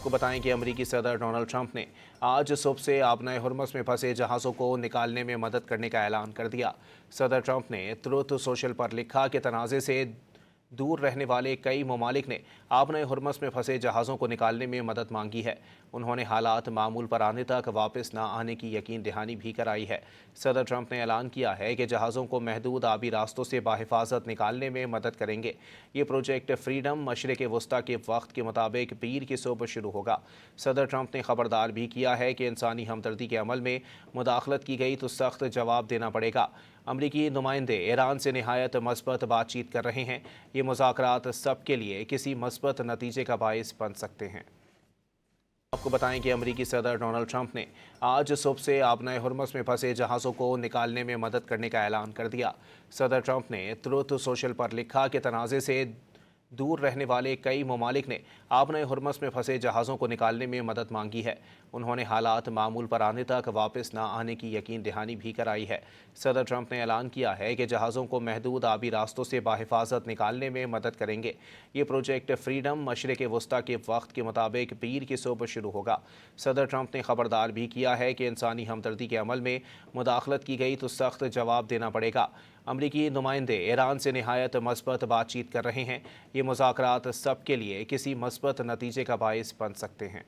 आपको बताएं कि अमेरिकी सदर डोनाल्ड ट्रंप ने आज सुबह से आबनाए हुर्मुज़ में फंसे जहाज़ों को निकालने में मदद करने का ऐलान कर दिया। सदर ट्रंप ने ट्रुथ सोशल पर लिखा कि तनाज़े से दूर रहने वाले कई ममालिक ने आबनाए हुर्मुज़ में फंसे जहाज़ों को निकालने में मदद मांगी है। उन्होंने हालात मामूल पर आने तक वापस न आने की यकीन दहानी भी कराई है। सदर ट्रंप ने ऐलान किया है कि जहाज़ों को महदूद आबी रास्तों से बाहिफाजत निकालने में मदद करेंगे। ये प्रोजेक्ट फ्रीडम मशरिक़ वस्ता के वक्त के मुताबिक पीर की सुबह शुरू होगा। सदर ट्रंप ने खबरदार भी किया है कि इंसानी हमदर्दी के अमल में मुदाखलत की गई तो सख्त जवाब देना पड़ेगा। अमरीकी नुमाइंदे ईरान से नहायत मस्बत बातचीत कर रहे हैं। ये मुज़ाकरात सब के लिए किसी मस्बत नतीजे का बाइस बन सकते हैं। आपको बताएं कि अमेरिकी सदर डोनाल्ड ट्रंप ने आज सुबह से आबनाए हुर्मुज़ में फंसे जहाज़ों को निकालने में मदद करने का ऐलान कर दिया। सदर ट्रंप ने ट्रुथ सोशल पर लिखा कि तनाज़े से दूर रहने वाले कई ममालिक ने आबनाए हुर्मुज़ में फंसे जहाज़ों को निकालने में मदद मांगी है। उन्होंने हालात मामूल पर आने तक वापस न आने की यकीन दहानी भी कराई है। सदर ट्रंप ने ऐलान किया है कि जहाज़ों को महदूद आबी रास्तों से बाहिफाजत निकालने में मदद करेंगे। ये प्रोजेक्ट फ्रीडम मशरिक़ वस्ता के वक्त के मुताबिक पीर की सुबह शुरू होगा। सदर ट्रंप ने खबरदार भी किया है कि इंसानी हमदर्दी के अमल में मुदाखलत की गई तो सख्त जवाब देना पड़ेगा। अमरीकी नुमाइंदे ईरान से नहायत मस्बत बातचीत कर रहे हैं। ये मुज़ाकरात सब के लिए किसी मस्बत नतीजे का बाइस बन सकते हैं।